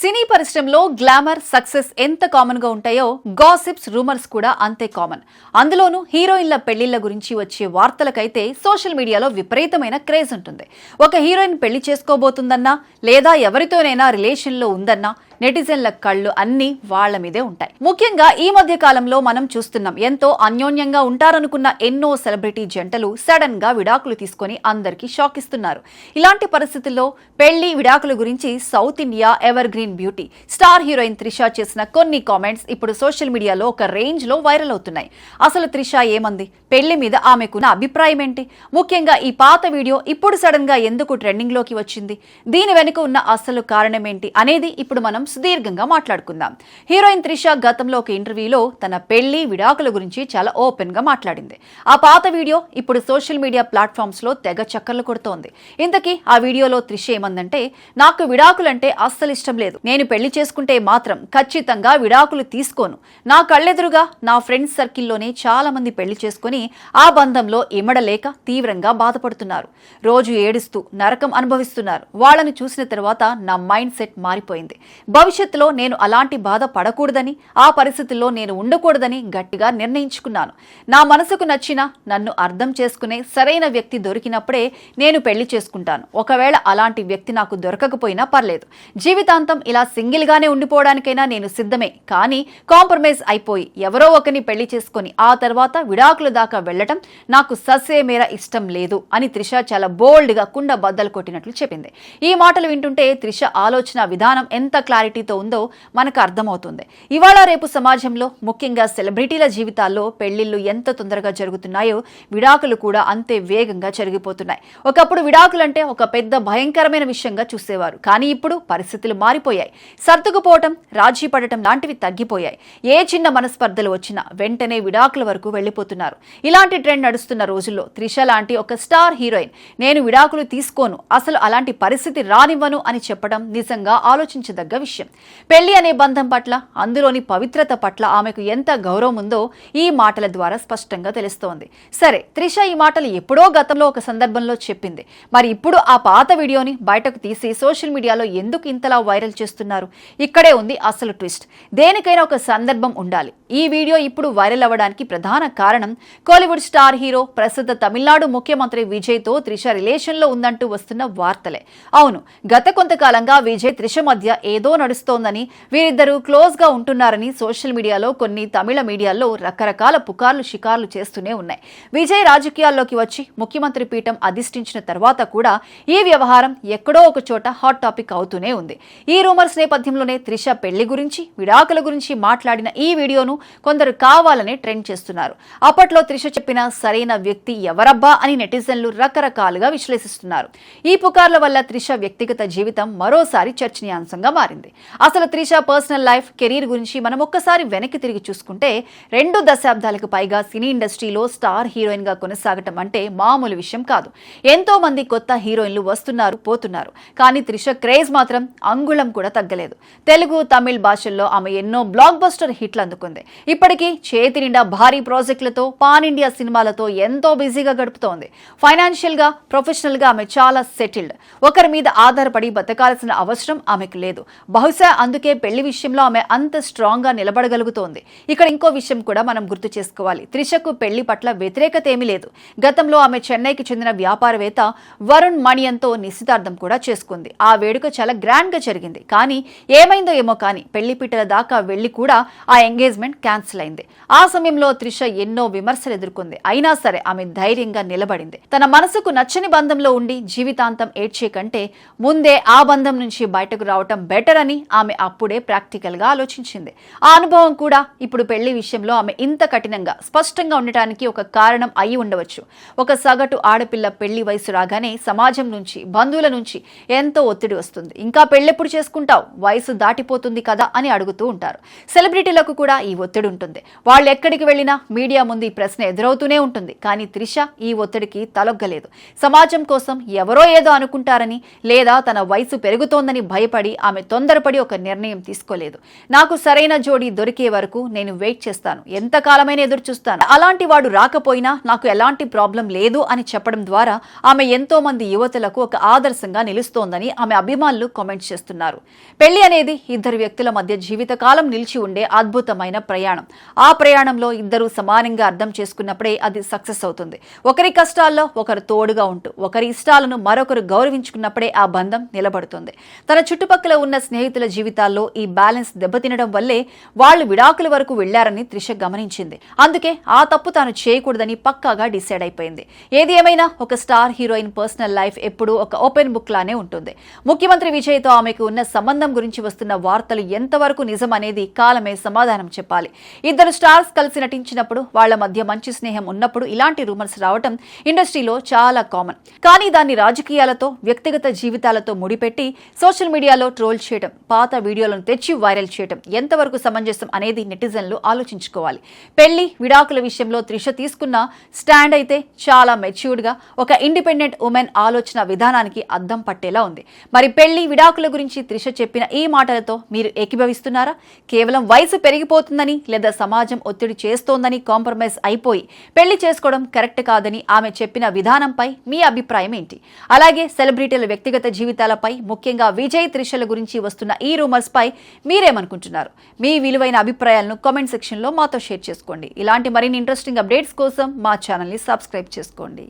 సినీ పరిశ్రమలో glamour success ఎంత common గా ఉంటాయో గాసిప్స్ రూమర్స్ కూడా అంతే కామన్. అందులోనూ హీరోయిన్ల పెళ్లిళ్ల గురించి వచ్చే వార్తలకైతే సోషల్ మీడియాలో విపరీతమైన క్రేజ్ ఉంటుంది. ఒక హీరోయిన్ పెళ్లి చేసుకోబోతుందన్నా లేదా ఎవరితోనైనా రిలేషన్లో ఉందన్నా నెటిజన్ల కళ్ళు అన్నీ వాళ్ల మీదే ఉంటాయి. ముఖ్యంగా ఈ మధ్య కాలంలో మనం చూస్తున్నాం, ఎంతో అన్యోన్యంగా ఉంటారనుకున్న ఎన్నో సెలబ్రిటీ జంటలు సడన్ గా విడాకులు తీసుకొని అందరికీ షాక్ ఇస్తున్నారు. ఇలాంటి పరిస్థితుల్లో పెళ్లి విడాకుల గురించి south India ever green beauty star heroine Trisha చేసిన కొన్ని కామెంట్స్ ఇప్పుడు సోషల్ మీడియాలో ఒక రేంజ్ లో వైరల్ అవుతున్నాయి. అసలు త్రిష ఏమంది, పెళ్లి మీద ఆమెకున్న అభిప్రాయం ఏంటి, ముఖ్యంగా ఈ పాత వీడియో ఇప్పుడు సడన్ గా ఎందుకు ట్రెండింగ్ లోకి వచ్చింది, దీని వెనుక ఉన్న అసలు కారణం ఏంటి అనేది ఇప్పుడు మనం సుదీర్ఘంగా మాట్లాడుకుందాం. హీరోయిన్ త్రిష గతంలో ఒక ఇంటర్వ్యూలో తన పెళ్లి విడాకుల గురించి చాలా ఓపెన్ గా మాట్లాడింది. ఆ పాత వీడియో ఇప్పుడు సోషల్ మీడియా ప్లాట్ఫామ్స్ లో తెగ చక్కర్లు కొడుతోంది. ఇంతకీ ఆ వీడియోలో త్రిష ఏమందంటే, నాకు విడాకులంటే అస్సలు ఇష్టం లేదు, నేను పెళ్లి చేసుకుంటే మాత్రం ఖచ్చితంగా విడాకులు తీసుకోను. నా కళ్ళెదురుగా నా ఫ్రెండ్స్ సర్కిల్లోనే చాలా మంది పెళ్లి చేసుకుని ఆ బంధంలో ఇమడలేక తీవ్రంగా బాధపడుతున్నారు, రోజు ఏడుస్తూ నరకం అనుభవిస్తున్నారు. వాళ్లను చూసిన తర్వాత నా మైండ్ సెట్ మారిపోయింది. భవిష్యత్తులో నేను అలాంటి బాధ పడకూడదని, ఆ పరిస్థితుల్లో నేను ఉండకూడదని గట్టిగా నిర్ణయించుకున్నాను. నా మనసుకు నచ్చిన, నన్ను అర్థం చేసుకునే సరైన వ్యక్తి దొరికినప్పుడే నేను పెళ్లి చేసుకుంటాను. ఒకవేళ అలాంటి వ్యక్తి నాకు దొరకకపోయినా పర్లేదు, జీవితాంతం ఇలా సింగిల్ గానే ఉండిపోవడానికైనా నేను సిద్ధమే. కానీ కాంప్రమైజ్ అయిపోయి ఎవరో ఒకరిని పెళ్లి చేసుకుని ఆ తర్వాత విడాకుల దాకా వెళ్లటం నాకు ససేమేర ఇష్టం లేదు అని త్రిష చాలా బోల్డ్ గా కుండ బద్దలు కొట్టినట్లు చెప్పింది. ఈ మాటలు వింటుంటే త్రిష ఆలోచన విధానం ఎంత క్లారిటీతో ఉందో మనకు అర్థమవుతుంది. ఇవాళ రేపు సమాజంలో ముఖ్యంగా సెలబ్రిటీల జీవితాల్లో పెళ్లిళ్లు ఎంత తొందరగా జరుగుతున్నాయో విడాకులు కూడా అంతే వేగంగా జరిగిపోతున్నాయి. ఒకప్పుడు విడాకులంటే ఒక పెద్ద భయంకరమైన విషయంగా చూసేవారు, కానీ ఇప్పుడు పరిస్థితులు మారిపోయాయి. సర్దుకుపోవటం, రాజీ పడటం లాంటివి తగ్గిపోయాయి. ఏ చిన్న మనస్పర్ధలు వచ్చినా వెంటనే విడాకుల వరకు వెళ్లిపోతున్నారు. ఇలాంటి ట్రెండ్ నడుస్తున్న రోజుల్లో త్రిష లాంటి ఒక స్టార్ హీరోయిన్ నేను విడాకులు తీసుకోను, అసలు అలాంటి పరిస్థితి రానివ్వను అని చెప్పడం నిజంగా ఆలోచించదగ్గ విషయం. పెళ్లి అనే బంధం పట్ల, అందులోని పవిత్రత పట్ల ఆమెకు ఎంత గౌరవం ఉందో ఈ మాటల ద్వారా స్పష్టంగా తెలుస్తోంది. సరే, త్రిష ఈ మాటలు ఎప్పుడో గతంలో ఒక సందర్భంలో చెప్పింది. మరి ఇప్పుడు ఆ పాత వీడియోని బయటకు తీసి సోషల్ మీడియాలో ఎందుకు ఇంతలా వైరల్ చేస్తున్నారు? ఇక్కడే ఉంది అసలు ట్విస్ట్. దేనికైనా ఒక సందర్భం ఉండాలి. ఈ వీడియో ఇప్పుడు వైరల్ అవ్వడానికి ప్రధాన కారణం కోలీవుడ్ స్టార్ హీరో, ప్రస్తుత తమిళనాడు ముఖ్యమంత్రి విజయ్ తో త్రిష రిలేషన్ లో ఉందంటూ వస్తున్న వార్తలే. అవును, గత కొంతకాలంగా విజయ్ త్రిష మధ్య ఏదో నడుస్తోందని, వీరిద్దరూ క్లోజ్ గా ఉంటున్నారని సోషల్ మీడియాలో, కొన్ని తమిళ మీడియాల్లో రకరకాల పుకార్లు షికార్లు చేస్తూనే ఉన్నాయి. విజయ్ రాజకీయాల్లోకి వచ్చి ముఖ్యమంత్రి పీఠం అధిష్ఠించిన తర్వాత కూడా ఈ వ్యవహారం ఎక్కడో ఒక చోట హాట్ టాపిక్ అవుతూనే ఉంది. ఈ రూమర్స్ నేపథ్యంలోనే త్రిష పెళ్లి గురించి, విడాకుల గురించి మాట్లాడిన ఈ వీడియోను కొందరు కావాలనే ట్రెండ్ చేస్తున్నారు. అప్పట్లో త్రిష చెప్పిన సరైన వ్యక్తి ఎవరబ్బా అని నెటిజన్లు రకరకాలుగా విశ్లేషిస్తున్నారు. ఈ పుకార్ల వల్ల త్రిష వ్యక్తిగత జీవితం మరోసారి చర్చనీయాంశంగా మారింది. అసలు త్రిష పర్సనల్ లైఫ్, కెరీర్ గురించి మనం ఒక్కసారి వెనక్కి తిరిగి చూసుకుంటే 2 దశాబ్దాలకు పైగా సినీ ఇండస్ట్రీలో స్టార్ హీరోయిన్ గా కొనసాగటం అంటే మామూలు విషయం కాదు. ఎంతో మంది కొత్త హీరోయిన్లు వస్తున్నారు, పోతున్నారు. కానీ త్రిష క్రేజ్ మాత్రం అంగుళం కూడా తగ్గలేదు. తెలుగు, తమిళ్ భాషల్లో ఆమె ఎన్నో బ్లాక్ బస్టర్ హిట్లు అందుకుంది. ఇప్పటికీ చేతి నిండా భారీ ప్రాజెక్టులతో, పాన్ ఇండియా సినిమాలతో ఎంతో బిజీగా గడుపుతోంది. ఫైనాన్షియల్ గా, ప్రొఫెషనల్ గా ఆమె చాలా సెటిల్డ్. ఒకరి మీద ఆధారపడి బతకాల్సిన అవసరం ఆమెకు లేదు. బహుశా అందుకే పెళ్లి విషయంలో ఆమె అంత స్ట్రాంగ్ గా నిలబడగలుగుతోంది. ఇక్కడ ఇంకో విషయం కూడా మనం గుర్తు చేసుకోవాలి. త్రిషకు పెళ్లి పట్ల వ్యతిరేకత ఏమీ లేదు. గతంలో ఆమె చెన్నైకి చెందిన వ్యాపారవేత్త వరుణ్ మణియన్తో నిశ్చితార్థం కూడా చేసుకుంది. ఆ వేడుక చాలా గ్రాండ్ గా జరిగింది. కానీ ఏమైందో ఏమో కానీ పెళ్లి పీటల దాకా వెళ్లి కూడా ఆ ఎంగేజ్మెంట్ క్యాన్సిల్ అయింది. ఆ సమయంలో త్రిష ఎన్నో విమర్శలు ఎదుర్కొంది. అయినా సరే ఆమె ధైర్యంగా నిలబడింది. తన మనసుకు నచ్చని బంధంలో ఉండి జీవితాంతం ఏడ్చే కంటే ముందే ఆ బంధం నుంచి బయటకు రావటం బెటర్ అని ఆమె అప్పుడే ప్రాక్టికల్ గా ఆలోచించింది. ఆ అనుభవం కూడా ఇప్పుడు పెళ్లి విషయంలో ఆమె ఇంత కఠినంగా, స్పష్టంగా ఉండటానికి ఒక కారణం అయి ఉండవచ్చు. ఒక సగటు ఆడపిల్ల పెళ్లి వయసు రాగానే సమాజం నుంచి, బంధువుల నుంచి ఎంతో ఒత్తిడి వస్తుంది. ఇంకా పెళ్లెప్పుడు చేసుకుంటావు, వయసు దాటిపోతుంది కదా అని అడుగుతూ ఉంటారు. సెలబ్రిటీలకు కూడా ఈ ఒత్తిడి ఉంటుంది. వాళ్ళు ఎక్కడికి వెళ్లినా మీడియా ముందు ఈ ప్రశ్న ఎదురవుతూనే ఉంటుంది. కానీ త్రిష ఈ ఒత్తిడికి తలొగ్గలేదు. సమాజం కోసం ఎవరో ఏదో అనుకుంటారని లేదా తన వయసు పెరుగుతోందని భయపడి ఆమె తొందరపడి తొందరపడి ఒక నిర్ణయం తీసుకోలేదు. నాకు సరైన జోడీ దొరికే వరకు నేను వెయిట్ చేస్తాను, ఎంతకాలమైనా ఎదురు చూస్తాను, అలాంటి వాడు రాకపోయినా నాకు ఎలాంటి ప్రాబ్లం లేదు అని చెప్పడం ద్వారా ఆమె ఎంతో మంది యువతులకు ఒక ఆదర్శంగా నిలుస్తోందని ఆమె అభిమానులు కామెంట్ చేస్తున్నారు. పెళ్లి అనేది ఇద్దరు వ్యక్తుల మధ్య జీవితకాలం నిలిచి ఉండే అద్భుతమైన ప్రయాణం. ఆ ప్రయాణంలో ఇద్దరు సమానంగా అర్థం చేసుకున్నప్పుడే అది సక్సెస్ అవుతుంది. ఒకరి కష్టాల్లో ఒకరు తోడుగా ఉంటూ ఒకరి ఇష్టాలను మరొకరు గౌరవించుకున్నప్పుడే ఆ బంధం నిలబడుతుంది. తన చుట్టుపక్కల ఉన్న స్నేహితుల జీవితాల్లో ఈ బ్యాలెన్స్ దెబ్బతినడం వల్లే వాళ్ళు విడాకుల వరకు వెళ్లారని త్రిష గమనించింది. అందుకే ఆ తప్పు తాను చేయకూడదని పక్కాగా డిసైడ్ అయిపోయింది. ఏది ఏమైనా ఒక స్టార్ హీరోయిన్ పర్సనల్ లైఫ్ ఎప్పుడూ ఒక ఓపెన్ బుక్ లానే ఉంటుంది. ముఖ్యమంత్రి విజయ్తో ఆమెకు ఉన్న సంబంధం గురించి వస్తున్న వార్తలు ఎంతవరకు నిజం అనేది కాలమే సమాధానం చెప్పాలి. ఇద్దరు స్టార్స్ కలిసి నటించినప్పుడు వాళ్ల మధ్య మంచి స్నేహం ఉన్నప్పుడు ఇలాంటి రూమర్స్ రావటం ఇండస్ట్రీలో చాలా కామన్. కానీ దాన్ని రాజకీయాలతో వ్యక్తిగత జీవితాలతో ముడిపెట్టి సోషల్ మీడియాలో ట్రోల్ చేయడం, పాత వీడియోలను తెచ్చి వైరల్ చేయడం ఎంతవరకు సమంజసం అనేది నెటిజన్లు ఆలోచించుకోవాలి. పెళ్లి విడాకుల విషయంలో త్రిష తీసుకున్న స్టాండ్ అయితే చాలా మెచ్యూర్డ్ గా ఒక ఇండిపెండెంట్ ఉమెన్ ఆలోచన విధానానికి అద్దం పట్టేలా ఉంది. మరి పెళ్లి విడాకుల గురించి త్రిష చెప్పిన ఈ మాటలతో మీరు ఏకీభవిస్తున్నారా? కేవలం వయసు పెరిగిపోతుందని లేదా సమాజం ఒత్తిడి చేస్తోందని కాంప్రమైజ్ అయిపోయి పెళ్లి చేసుకోవడం కరెక్ట్ కాదని ఆమె చెప్పిన విధానంపై మీ అభిప్రాయం ఏంటి? అలాగే సెలబ్రిటీల వ్యక్తిగత జీవితాలపై, ముఖ్యంగా విజయ్ త్రిషల గురించి వస్తున్న ఈ రూమర్స్ పై మీరేమనుకుంటున్నారు? మీ విలువైన అభిప్రాయాలను కామెంట్ సెక్షన్ లో మాతో షేర్ చేసుకోండి. ఇలాంటి మరిన్ని ఇంట్రెస్టింగ్ అప్డేట్స్ కోసం మా ఛానల్ ని సబ్స్క్రైబ్ చేసుకోండి.